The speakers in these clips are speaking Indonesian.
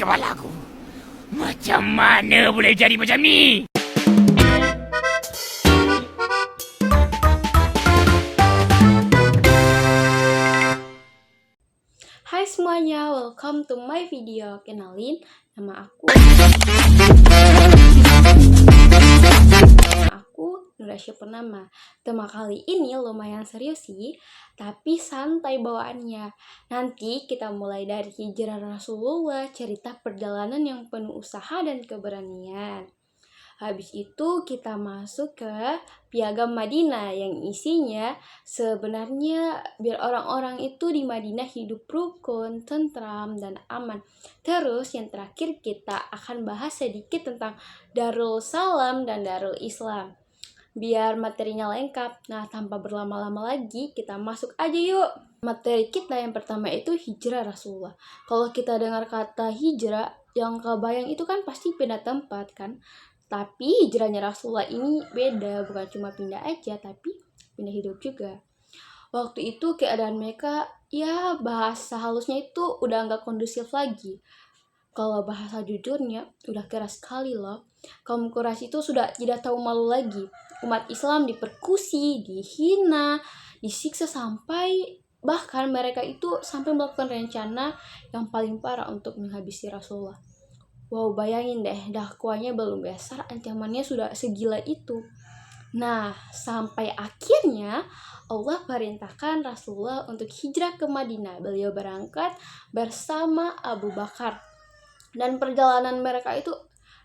kepalaku. Macam mana boleh jadi macam ni? Hai semuanya, welcome to my video. Kenalin, nama aku Nurasya Purnama. Tema kali ini lumayan serius sih, tapi santai bawaannya. Nanti kita mulai dari hijrah Rasulullah, cerita perjalanan yang penuh usaha dan keberanian. Habis itu kita masuk ke Piagam Madinah yang isinya sebenarnya biar orang-orang itu di Madinah hidup rukun, tentram, dan aman. Terus yang terakhir kita akan bahas sedikit tentang Darul Salam dan Darul Islam. Biar materinya lengkap. Nah, tanpa berlama-lama lagi, kita masuk aja yuk. Materi kita yang pertama itu hijrah Rasulullah. Kalau kita dengar kata hijrah, yang kebayang itu kan pasti pindah tempat kan. Tapi hijrahnya Rasulullah ini beda, bukan cuma pindah aja, tapi pindah hidup juga. Waktu itu keadaan mereka, ya bahasa halusnya itu udah nggak kondusif lagi. Kalau bahasa jujurnya, udah keras sekali loh. Kaum Quraisy itu sudah tidak tahu malu lagi. Umat Islam diperkusi, dihina, disiksa sampai bahkan mereka itu sampai melakukan rencana yang paling parah untuk menghabisi Rasulullah. Wow, bayangin deh, dakwanya belum besar, ancamannya sudah segila itu. Nah, sampai akhirnya Allah perintahkan Rasulullah untuk hijrah ke Madinah. Beliau berangkat bersama Abu Bakar. Dan perjalanan mereka itu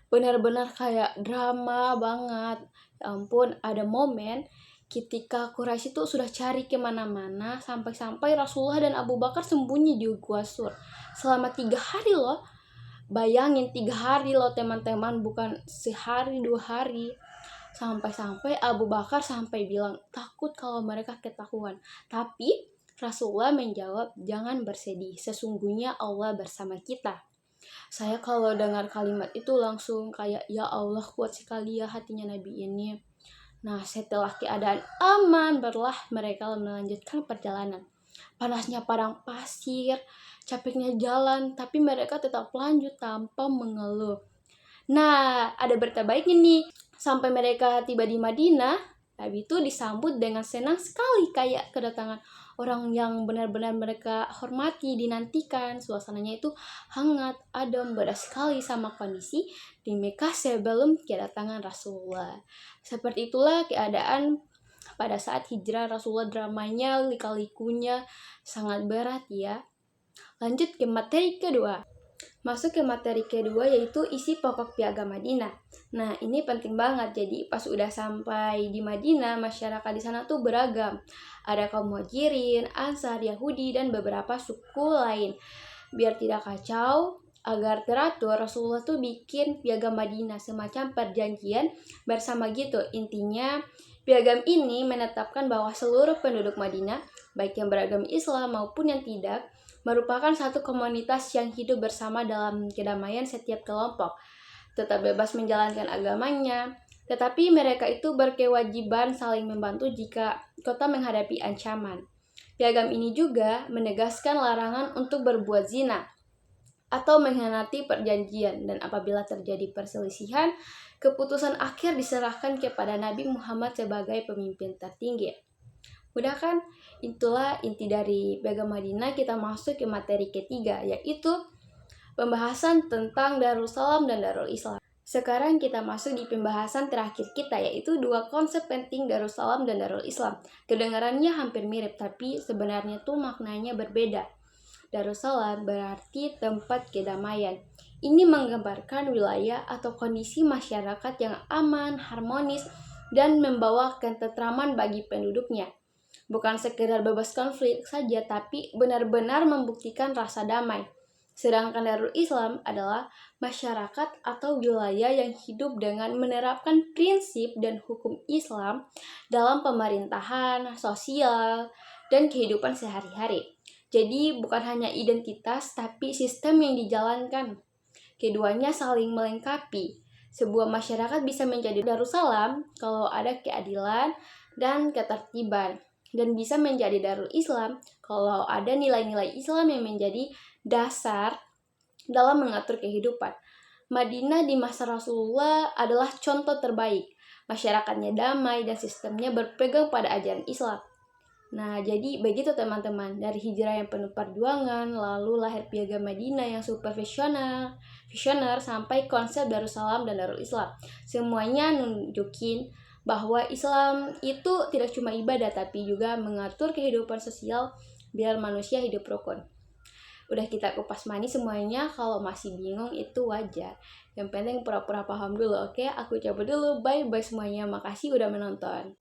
benar-benar kayak drama banget. Ya ampun, ada momen ketika Quraisy itu sudah cari kemana-mana, sampai-sampai Rasulullah dan Abu Bakar sembunyi di Gua Sur. Selama 3 hari loh. Bayangin 3 hari loh teman-teman, bukan sehari 2 hari. Sampai-sampai Abu Bakar sampai bilang takut kalau mereka ketahuan. Tapi Rasulullah menjawab, jangan bersedih, sesungguhnya Allah bersama kita. Saya kalau dengar kalimat itu langsung kayak, ya Allah, kuat sekali ya hatinya Nabi ini. Nah, setelah keadaan aman, barulah mereka melanjutkan perjalanan. Panasnya padang pasir, capeknya jalan, tapi mereka tetap lanjut tanpa mengeluh. Nah, ada berita baiknya nih. Sampai mereka tiba di Madinah, Nabi itu disambut dengan senang sekali, kayak kedatangan orang yang benar-benar mereka hormati, dinantikan. Suasananya itu hangat, adem, beda sekali sama kondisi di Mekah sebelum kedatangan Rasulullah. Seperti itulah keadaan pada saat hijrah Rasulullah, dramanya, lika-likunya sangat berat ya. Lanjut ke materi kedua. Masuk ke materi kedua yaitu isi pokok Piagam Madinah. Nah, ini penting banget. Jadi pas udah sampai di Madinah, masyarakat di sana tuh beragam. Ada kaum Muhajirin, Ansar, Yahudi, dan beberapa suku lain. Biar tidak kacau, agar teratur, Rasulullah tuh bikin Piagam Madinah, semacam perjanjian bersama gitu. Intinya, Piagam ini menetapkan bahwa seluruh penduduk Madinah, baik yang beragama Islam maupun yang tidak, merupakan satu komunitas yang hidup bersama dalam kedamaian setiap kelompok, tetap bebas menjalankan agamanya, tetapi mereka itu berkewajiban saling membantu jika kota menghadapi ancaman. Piagam ini juga menegaskan larangan untuk berbuat zina atau mengkhianati perjanjian, dan apabila terjadi perselisihan, keputusan akhir diserahkan kepada Nabi Muhammad sebagai pemimpin tertinggi. Udah kan? Itulah inti dari Piagam Madinah. Kita masuk ke materi ketiga, yaitu pembahasan tentang Darul Salam dan Darul Islam. Sekarang kita masuk di pembahasan terakhir kita, yaitu 2 konsep penting Darul Salam dan Darul Islam. Kedengarannya hampir mirip, tapi sebenarnya tuh maknanya berbeda. Darul Salam berarti tempat kedamaian. Ini menggambarkan wilayah atau kondisi masyarakat yang aman, harmonis, dan membawa ketentraman bagi penduduknya. Bukan sekedar bebas konflik saja, tapi benar-benar membuktikan rasa damai. Sedangkan Darul Islam adalah masyarakat atau wilayah yang hidup dengan menerapkan prinsip dan hukum Islam dalam pemerintahan, sosial, dan kehidupan sehari-hari. Jadi bukan hanya identitas, tapi sistem yang dijalankan. Keduanya saling melengkapi. Sebuah masyarakat bisa menjadi Darussalam kalau ada keadilan dan ketertiban, dan bisa menjadi Darul Islam kalau ada nilai-nilai Islam yang menjadi dasar dalam mengatur kehidupan. Madinah di masa Rasulullah adalah contoh terbaik. Masyarakatnya damai dan sistemnya berpegang pada ajaran Islam. Nah, jadi begitu teman-teman, dari hijrah yang penuh perjuangan, lalu lahir Piagam Madinah yang super visioner, sampai konsep Darussalam dan Darul Islam. Semuanya nunjukin bahwa Islam itu tidak cuma ibadah, tapi juga mengatur kehidupan sosial biar manusia hidup rukun. Udah kita kupas manis semuanya, kalau masih bingung itu wajar. Yang penting pura-pura paham dulu, oke? Aku cabut dulu, bye-bye semuanya, makasih udah menonton.